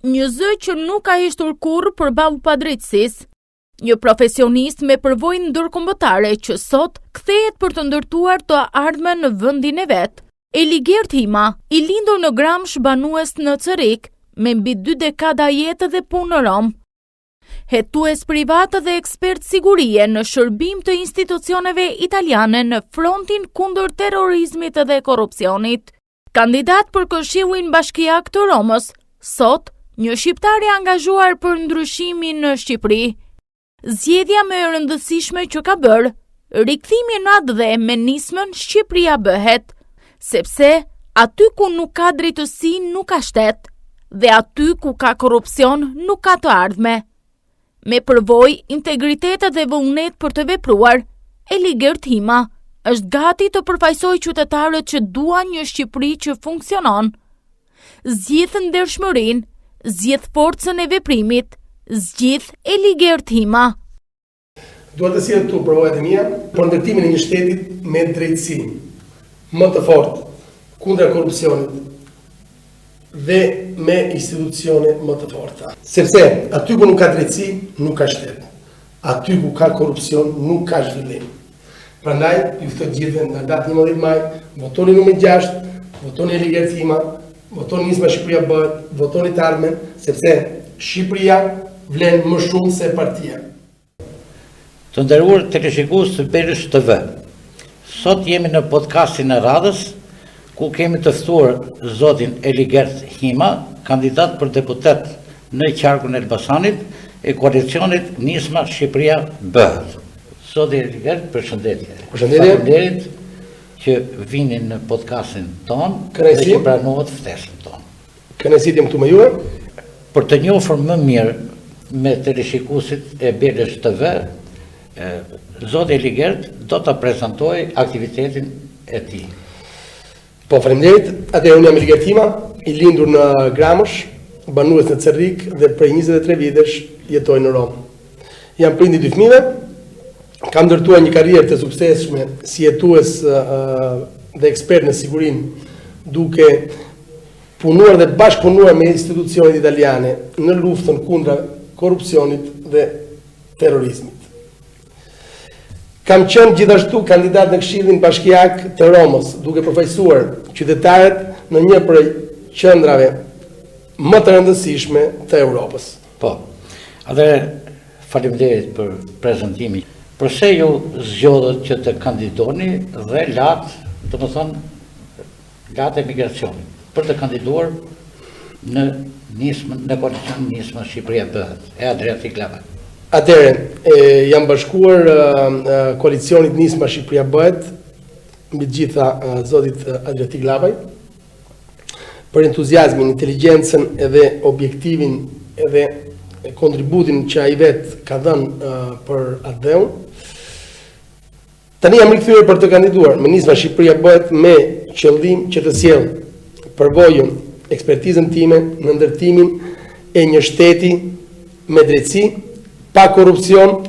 një zë që nuk ka hishtur kurrë përballë padrejtësisë, një profesionist me përvojë ndërkombëtare që sot kthehet për të ndërtuar të ardhmen në vendin e vet. Eligert Hima, i lindur në Gramsh, banues në Cerik, me mbi 2 dekada jetë dhe punë në Rom. Hetues privat dhe ekspert sigurie në shërbim të institucioneve italiane në frontin kundër terrorizmit dhe korrupsionit. Kandidat për Këshillin Bashkiak të Romës, sot një shqiptar i angazhuar për ndryshimin në Shqipëri. Zgjedhja më e rëndësishme që ka bërë, rikthimi në atë dhe me nismën Shqipëria bëhet, sepse aty ku nuk ka drejtësi nuk ka shtet, dhe aty ku ka korrupsion nuk ka të ardhme. Me përvojë, integritet dhe vullnet për të vepruar, Eligert Hima është gati të përfaqësojë qytetarët që duan një Shqipëri që funksionon. Zgjidh ndershmërinë, zgjidh forcën e veprimit, zgjidh Eligert Hima. Dua të sjell këtu provojat e mia për ndërtimin e një shteti me drejtësi më të fortë kundër korrupsionit dhe me institucione më të forta. Sepse aty ku nuk ka drejtësi, nuk ka shtet. Aty ku ka korrupsion, nuk ka zhvillim. Prandaj, ju ftoj gjithëve nga data 11 maj, votoni numër 6, votoni Eligert Hima, votoni Nisma Shqipëria bëhet, votoni të ardhmen, sepse Shqipëria vlen më shumë se partia. Të nderuar teleshikues të Berësh TV. Sot jemi në podcastin e radhës, ku kemi të ftuar zotin Eligert Hima, kandidat për deputet në qarkun e Elbasanit e koalicionit Nisma Shqipëria bëhet. Zoti Eligert, përshëndetje. Faleminderit që vini në podcastin ton dhe që pranohet ftesën ton. Kënaqësi jam këtu me ju. Për të njohur më mirë me teleshikuesit e Berësh TV, zoti Eligert do të prezentoj aktivitetin e tij. Po, faleminderit. Atëherë unë jam Eligert Hima, i lindur në Gramsh, banues në Cerrik dhe prej 23 vitesh jetoj në Rom. Jam prindi 2 fëmijëve, kam ndërtuar një karrierë të suksesshme si jetues dhe ekspert në sigurinë, duke punuar dhe bashkëpunuar me institucionet italiane në luftën kundra korrupsionit dhe terrorizmit. Kam qenë gjithashtu kandidat në Këshillin Bashkiak të Romës, duke përfaqësuar qytetarët në një prej qendrave më të rëndësishme të Europës. Po, faleminderit për prezantimin. Përse ju zgjodhët që të kandidoni dhe latë emigracionit, për të kandiduar në koalicion Nisma Shqipëria bëhet, e Adriatik Llafaj? Atëherë, jam bashkuar koalicionit Nisma Shqipëria bëhet, mbi të gjitha zotit Adriatik Llafaj, për entuziazmin, inteligjencën edhe objektivin edhe kontributin që ai vet ka dhënë për atë dheun. Tani jam rikthyer për të kandiduar me Nisma Shqipëria bëhet me qëllim që të sjell përvojën, ekspertizën time në ndërtimin e një shteti me drejtësi, pa korrupsion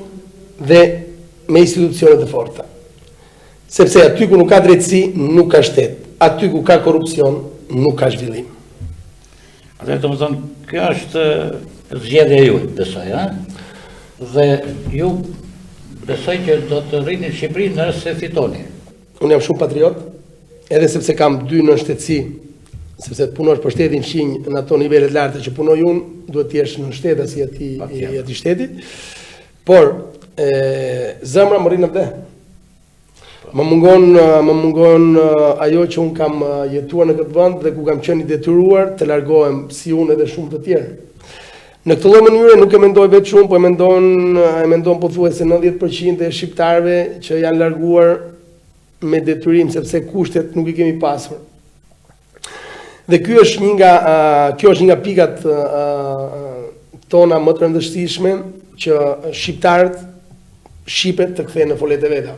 dhe me institucione të forta. Sepse aty ku nuk ka drejtësi, nuk ka shtet. Aty ku ka korrupsion, nuk ka zhvillim. Domethënë, kjo është zgjedhja juaj, besoj, ha? Dhe ju besoj që do të rrini në Shqipëri nëse fitoni. Unë jam shumë patriot, edhe sepse kam 2 nënshtetësi, sepse të punosh për shtetin fqinj në ato nivelet larta që punoj unë, duhet të jesh në shtet si ati shteti. Por zemra më rrin në vde. Më mungon ajo që unë kam jetuar në këtë vend dhe ku kam qenë i detyruar të largohem si unë edhe shumë të tjerë. Në këtë lloj mënyre nuk e mendoj vetë shumë, po e mendon pothuajse 90% e shqiptarëve që janë larguar me detyrim sepse kushtet nuk i kemi pasur. Dhe kjo është një nga pikat tona më të rëndësishme që shqiptarët shqipet të kthehen në folet e veta.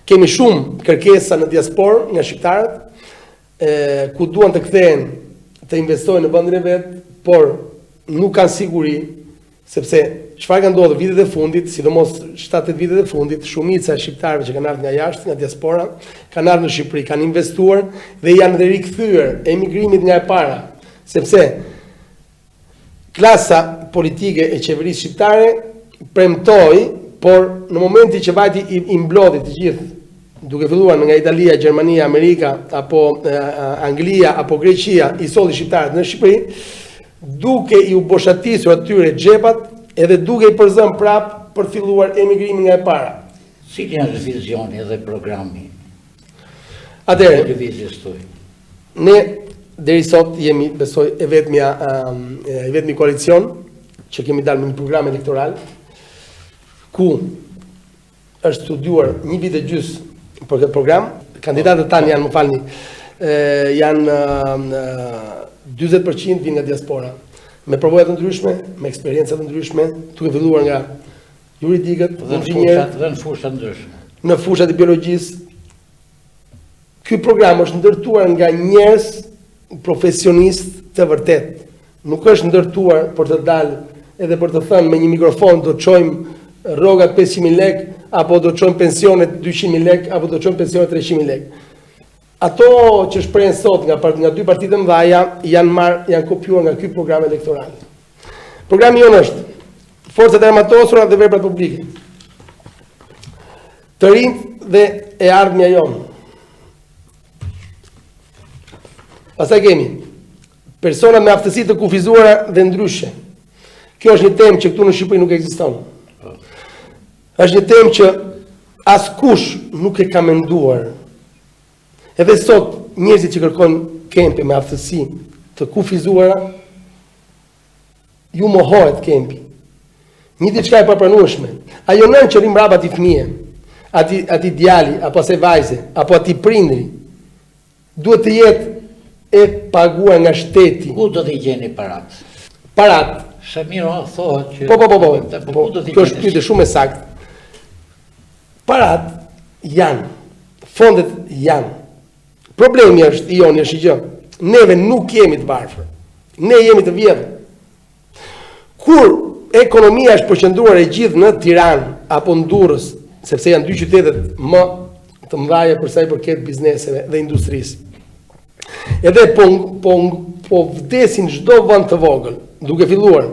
Kemi shumë kërkesa në diasporë nga shqiptarët, ku duan të kthehen të investojnë në vendin e vet, por nuk kanë siguri, sepse çfarë ka ndodhur vitet e fundit, sidomos 7-8 vitet e fundit, shumica e shqiptarëve që kanë ardhur nga jashtë, nga diaspora, kanë ardhur në Shqipëri, kanë investuar dhe janë dhe rikthyer emigrimit nga e para, sepse klasa politike e qeverisë shqiptare premtoi, por në momenti që vajti i mblodhi të gjithë, duke filluar nga Italia, Gjermania, Amerika, apo Anglia, apo Greqia, i solli shqiptarët në Shqipëri, duke i u boshatisur atyre xhepat, edhe duke i përzën prap për filluar emigrimin nga e para. Cili janë vizioni dhe programi? Atëherë, Televizjes tuaj. ne deri sot jemi, besoj, e vetmi koalicion që kemi dalë me një program elektoral ku është studiuar 1 vit e gjys për këtë program. Kandidatët tanë janë, më falni, janë 40% vinë nga diaspora, me përvoja të ndryshme, me eksperjenca të ndryshme, duke filluar nga juridikët, inxhinierët, dhe në fusha ndryshme. në fushat e biologjisë. Ky program është ndërtuar nga njerëz profesionistë të vërtet. Nuk është ndërtuar për të dalë edhe për të thënë me një mikrofon do të çojmë rrogat 500.000 lekë, apo do të çojmë pensionet 200.000 lekë, apo do të çojmë pensionet 300.000 lekë. Ato që shprehen sot nga dy partitë e mëdha janë kopjuar nga ky program elektoral. Programi jonë është forcat e armatosura dhe veprat publike. Të rinjt dhe e ardhmja jonë. Pastaj kemi persona me aftësi të kufizuara dhe ndryshe. Kjo është një temë që këtu në Shqipëri nuk ekziston. Është një temë që askush nuk e ka menduar. Edhe sot njerëzit që kërkojnë kempi me aftësi të kufizuara, ju mohohet kempi. Një diçka e papranueshme. Ajo nën që rrim mbrapa ati fëmije, ati djali, apo ase vajze, apo ati prindri, duhet të jetë e paguar nga shteti. Ku do t'i gjeni parat? Parat. Shamiro thohet që... Po, kjo është pyetje shumë e saktë. Parat janë, fondet janë. Problemi është i joni është i gjë. Neve nuk jemi të varfër. Ne jemi të vjedhur. Kur ekonomia është përqendruar e gjithë në Tiranë apo në Durrës, sepse janë dy qytetet më të mëdha për sa i përket bizneseve dhe industrisë. Edhe po vdesin çdo vend të vogël, duke filluar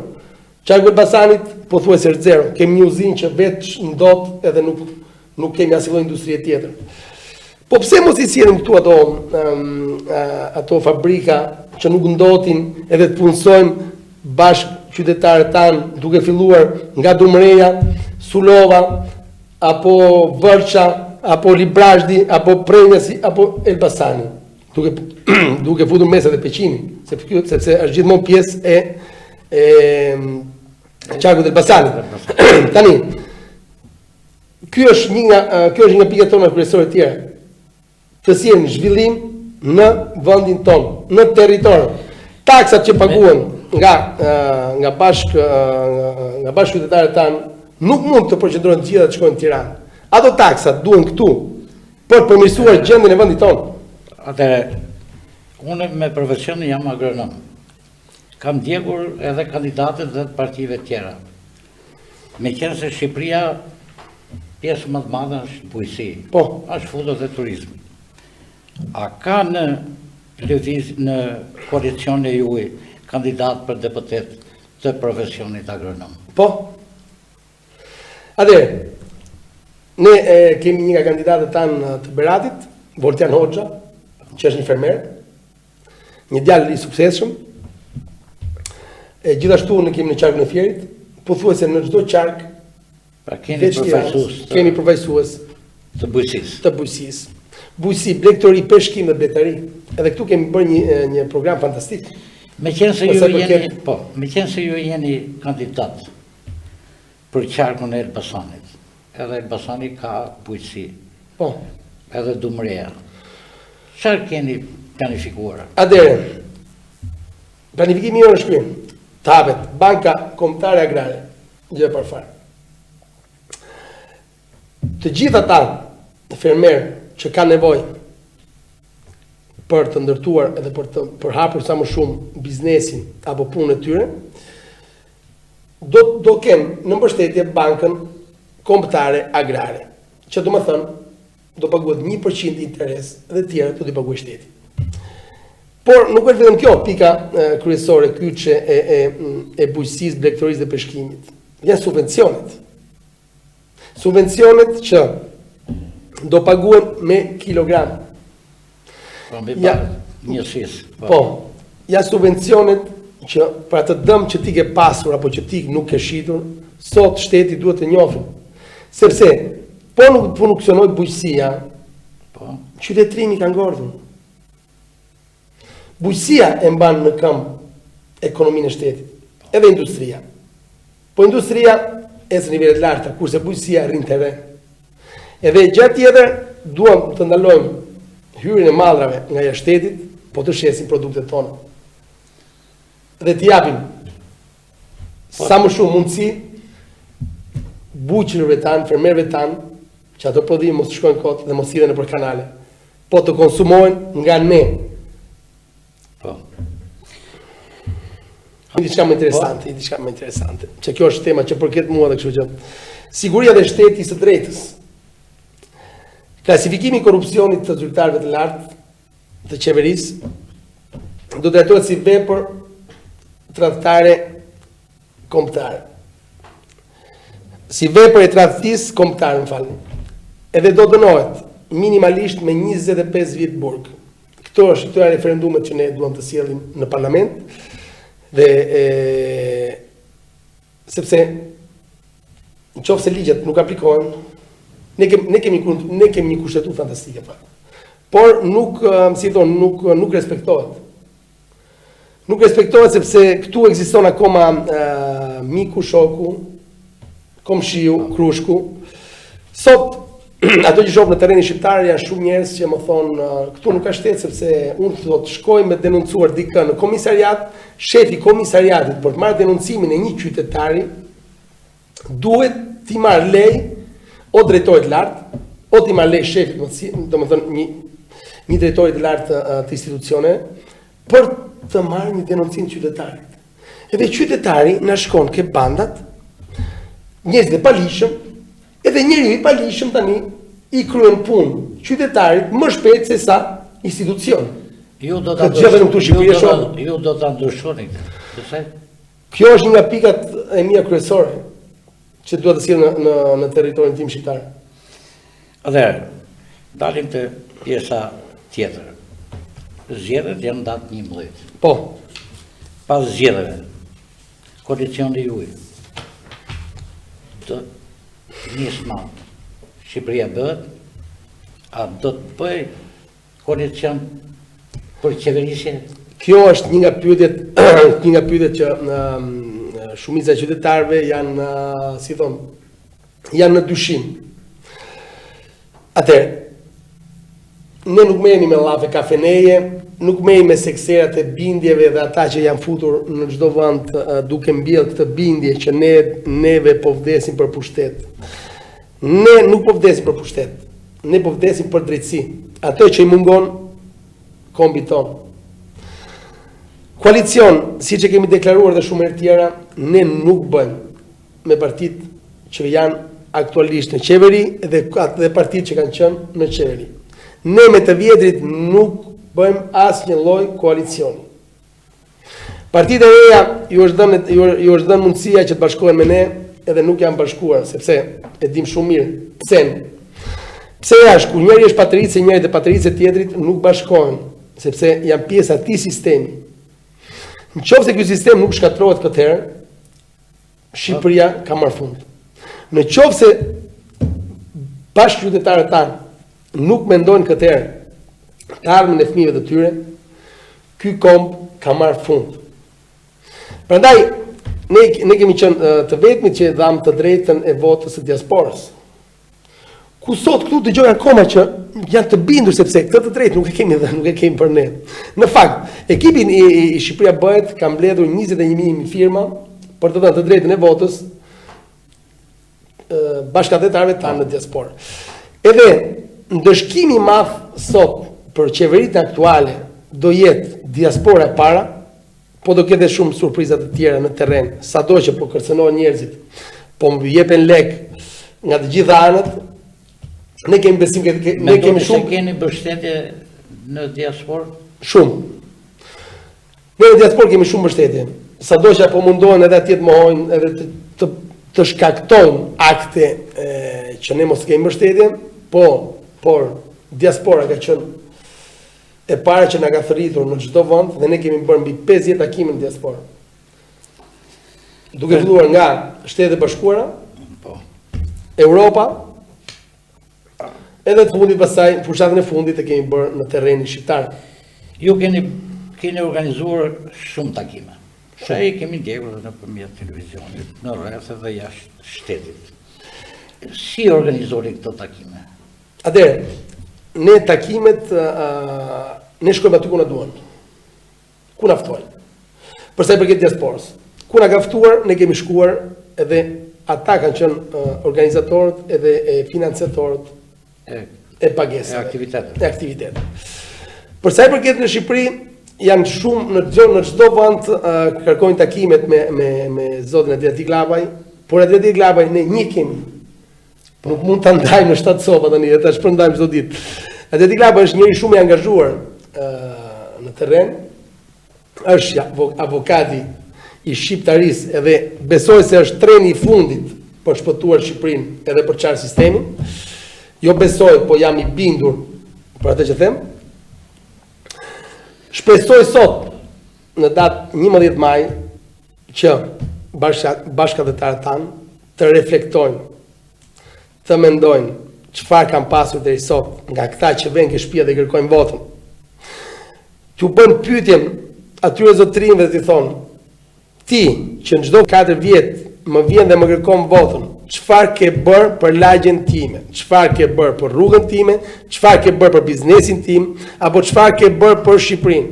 Qarku Elbasanit pothuajse zero. Kemi një uzinë që vetë ndot edhe nuk kemi asnjë lloj industrie tjetër. Po pse mos i sillim këtu ato fabrika që nuk ndotin edhe të punësojmë bashkë qytetarët tanë, duke filluar nga Dumreja, Sulova, apo Vërça, apo Librazhdi, apo Prenjasi, apo Elbasani, duke futur mesat e Peqinit, sepse është gjithmonë pjesë e Qarkut Elbasanit. Tani, kjo është një nga pikat tona kryesore të tjera. Të sjellin zhvillim në vendin tonë, në territor. Taksat që paguhen nga bashkë qytetarët tanë nuk mund të përqendrohen të gjitha të shkojnë në Tiranë. Ato taksat duhen këtu për të përmirësuar gjendjen e vendit tonë. Atëherë, unë me profesion jam agronom. Kam ndjekur edhe kandidatët dhe të partive tjera. Meqenëse se Shqipëria pjesë më të madhe është bujqësi, është futur dhe turizmi. A ka në koalicion e juaj kandidat për deputet të profesionit agronom? Po. Atëherë, ne kemi një nga kandidatët tanë të Beratit, Voltian Hoxha, që është një fermer, një djalë i suksesshëm. Gjithashtu ne kemi në qarkun e Fierit, pothuajse në çdo qark kemi përfaqësues të bujqësisë. Bujqësi, blegtori, peshkim dhe betari. Edhe këtu kemi bërë një program fantastik. Meqenëse ju jeni kandidat për qarkun e Elbasanit, edhe Elbasani ka bujqësi, edhe Dumreja. Çfarë keni planifikuar? Atëherë, planifikimi jonë është ky. Të hapet Banka Kombëtare Agrare, gjë e parë. Të gjithë ata fermerë që kanë nevojë për të ndërtuar edhe për hapur sa më shumë biznesin apo punën e tyre, do kenë në mbështetje Bankën Kombëtare Agrare, që do të thonë do paguhet 1% interes dhe tjera do t'i paguajë shteti. Por nuk është vetëm kjo pika kryesore kyçe e bujqësisë, blegtorisë dhe peshkimit. Janë subvencionet. Subvencionet që do paguen me kilogram. Po mbi njësisë. Po, janë subvencionet që për atë dëm që ti ke pasur apo që ti nuk ke shitur, sot shteti duhet të njohë. Sepse po nuk funksionoi bujqësia, qytetrimi ka ngordhur. Bujqësia e mban në këmbë ekonominë e shtetit, edhe industria. Po industria ecë në nivele të larta, kurse bujqësia rrin terren. Edhe gjatë tjetër duam të ndalojmë hyrjen e mallrave nga jashtë shtetit, po të shesin produktet tona. Dhe t'i japim sa më shumë mundësi buqërëve tanë, fermerëve tanë, që ato prodhime mos të shkojnë kot dhe mos hidhen nëpër kanale, po të konsumohen nga ne. Po. Diçka më interesante, që kjo është tema që përket mua dhe kështu që siguria dhe shteti së drejtës. Klasifikimi i korrupsionit të zyrtarëve të lartë të qeverisë do të trajtohet si vepër tradhtare kombëtare. Si vepër e tradhtisë kombëtare, më falni. Edhe do dënohet minimalisht me 25 vjet burg. Këto janë referendumet që ne duam të sjellim në parlament dhe sepse nëse ligjet nuk aplikohen, ne kemi një kushtetutë fantastike fakt. Por nuk respektohet. Nuk respektohet sepse këtu ekziston akoma miku, shoku, komshiu, krushku. Sot ato që shoh në terrenin shqiptar janë shumë njerëz që më thonë këtu nuk ka shtet sepse unë thotë shkoj me denoncuar dikë në komisariat, shefi i komisariatit për të marrë denoncimin e një qytetari duhet t'i marrë lej o drejtorit lartë, o t'i marrë lej shefit, domethënë një drejtorit të lartë të institucione për të marrë një denoncim qytetarit. Edhe qytetari na shkon ke bandat, njerëz të palishëm, edhe njeriu i palishëm tani i kryen punë qytetarit më shpejt se sa institucion. Ju do ta ndryshoni këtë. Kjo është një nga pikat e mia kryesore që duhet të sjell në territorin tim shqiptar. Atëherë, dalim te pjesa tjetër. Zgjedhjet janë datë 11. Po. Pas zgjedhjeve, koalicioni juaj do nisma Shqipëria bëhet, a do të bëj koalicion për qeverisje? Kjo është një nga pyetjet që shumica e qytetarëve janë, janë në dyshim. Atëherë, ne nuk merremi me llafe kafeneje, nuk merremi me sekserat e bindjeve dhe ata që janë futur në çdo vend duke mbjellë këtë bindje që neve po vdesim për pushtet. Ne nuk po vdesim për pushtet, ne po vdesim për drejtësi. Ato që i mungon kombit ton. Koalicion, siç e kemi deklaruar dhe shumë herë tjera, ne nuk bëjmë me partitë që janë aktualisht në qeveri dhe partitë që kanë qenë në qeveri. Ne me të vjetrit nuk bëjmë asnjë lloj koalicioni. Partitë e reja ju është dhënë mundësia që të bashkohen me ne, edhe nuk janë bashkuar, sepse e dim shumë mirë pse. Pse jash kur njëri është patrice, njëri dhe patrice tjetrit nuk bashkohen, sepse janë pjesë atij sistemi. Nëse ky sistem nuk shkatërrohet këtë herë, Shqipëria ka marrë fund. Nëse bashkëqytetarët tanë nuk mendojnë këtë herë të ardhmen e fëmijëve të tyre, ky komb ka marrë fund. Prandaj ne kemi qenë të vetmit që dham të drejtën e votës së diasporës. Ku sot këtu dëgjoj akoma që janë të bindur sepse këtë të drejtë nuk e kemi për ne. Në fakt, ekipi i Shqipëria Bëhet ka mbledhur 21.000 firma për të dhënë të drejtën e votës bashkëtetarëve tanë në diasporë. Edhe ndëshkimi i madh sot për qeveritë aktuale do jetë diaspora e para, po do ketë shumë surprizat të tjera në terren, sado që po kërcënohen njerëzit, po më jepen lek nga të gjitha anët, ne kemi besim ne kemi shumë keni mbështetje në diasporë? Shumë. Ne në diasporë kemi shumë mbështetje. Sado që po mundohen edhe atje të mohojnë edhe të shkaktojnë akte që ne mos kemi mbështetje, por diaspora ka qenë e para që na ka thërritur në çdo vend dhe ne kemi bërë mbi 50 takime në diasporë. Duke filluar nga Shtetet e Bashkuara, Europa, edhe të fundit pasaj, fushatën e fundit e kemi bërë në terrenin shqiptar. Ju keni organizuar shumë takime. Shaj kemi ndjekur nëpërmjet televizionit, në rreth dhe jashtë shtetit. Si organizori këto takime? Atëherë, ne takimet, ne shkojmë aty ku na duan. Ku na ftojnë. Për sa i përket diasporës. Ku na ka ftuar, ne kemi shkuar edhe ata kanë qenë organizatorët edhe financiatorët e pagesave. E aktivitetet. Për sa i përket në Shqipëri, janë shumë në çdo vend kërkojnë takimet me zotin Adriatik Llapaj, por Adriatik Llapaj ne një kemi. Nuk mund ta ndajmë në 7 copa tani, ta shpërndajmë çdo ditë. Adriatik Llapaj është njëri shumë i angazhuar në terren, është avokati i shqiptarisë edhe besoj se është treni i fundit për shpëtuar Shqipërinë edhe për çarë sistemin. Jo besoj, po jam i bindur për atë që them. Shpresoj sot në datë 11 maj që bashkëdhetarët tanë të reflektojnë, të mendojnë çfarë kanë pasur deri sot nga këta që vënë ke shtëpia dhe kërkojnë votën. T'u bën pyetjen atyre zotrinëve dhe t'i thonë, ti që në çdo 4 vjet më vjen dhe më kërkon votën, çfarë ke bërë për lagjen time, çfarë ke bërë për rrugën time, çfarë ke bërë për biznesin tim, apo çfarë ke bërë për Shqipërinë.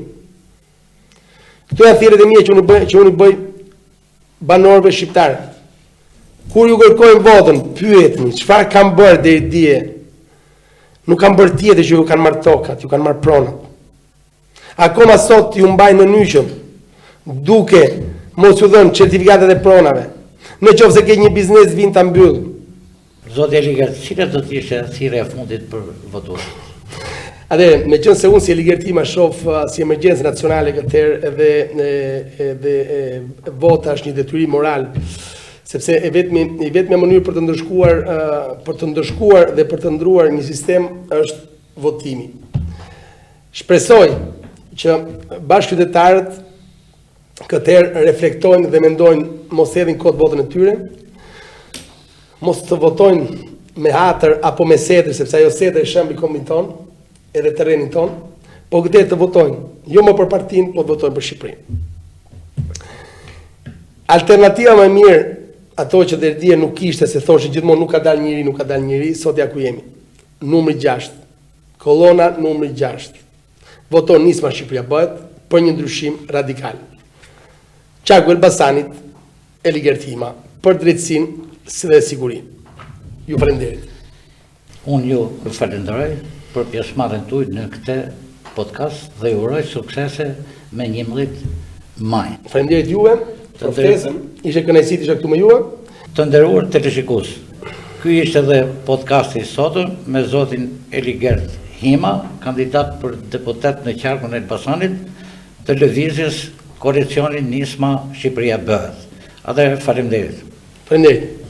Këto janë thirrjet e mia që unë i bëj banorëve shqiptarë. Kur ju kërkojnë votën, pyetni çfarë kanë bërë deri dje. Nuk kanë bërë tjetër që ju kanë marrë tokat, ju kanë marrë pronat. Akoma sot ju mbajnë në nyqëm, duke mos u dhënë certifikatet e pronave. Në qoftë se ke një biznes vinë ta mbyll. Zoti Eligert, cila do të ishte thirrja e fundit për votues? Atëherë, meqense unë si Eligertima shoh si emergjencë nacionale këtë edhe vota është një detyrim moral, sepse i vetmja mënyrë për të ndëshkuar dhe për të ndruar një sistem është votimi. Shpresoj që bashkëqytetarët këtëherë reflektojnë dhe mendojnë mos hedhin kot votën e tyre, mos të votojnë me hatër apo me setër, sepse ajo setër e shembi kombin ton, edhe terrenin ton, po këtëherë të votojnë, jo më për partinë, po të votojnë për Shqipërinë. Alternativa më e mirë, ato që deri dje nuk ishte, se thoshin gjithmonë nuk ka dalë njëri, sot ja ku jemi. Numri 6, kolona numri 6. Voton Nisma Shqipëria bëhet për një ndryshim radikal. Qaku Elbasanit, Eligertima, për drejtësinë dhe sigurinë. Ju falenderit. Unë ju falenderoj për pjesëmarrjen tuaj në këtë podcast dhe ju uroj suksese me 11 maj. Falenderit juve për ftesën, ishte kënaqësi të isha këtu me juve. Të nderuar televizionistë, ky ishte edhe podcasti i sotëm me zotin Eligert Hima, kandidat për deputet në qarkun e Elbasanit, të lëvizjes koalicioni Nisma Shqipëria bëhet. Atëherë faleminderit. Faleminderit.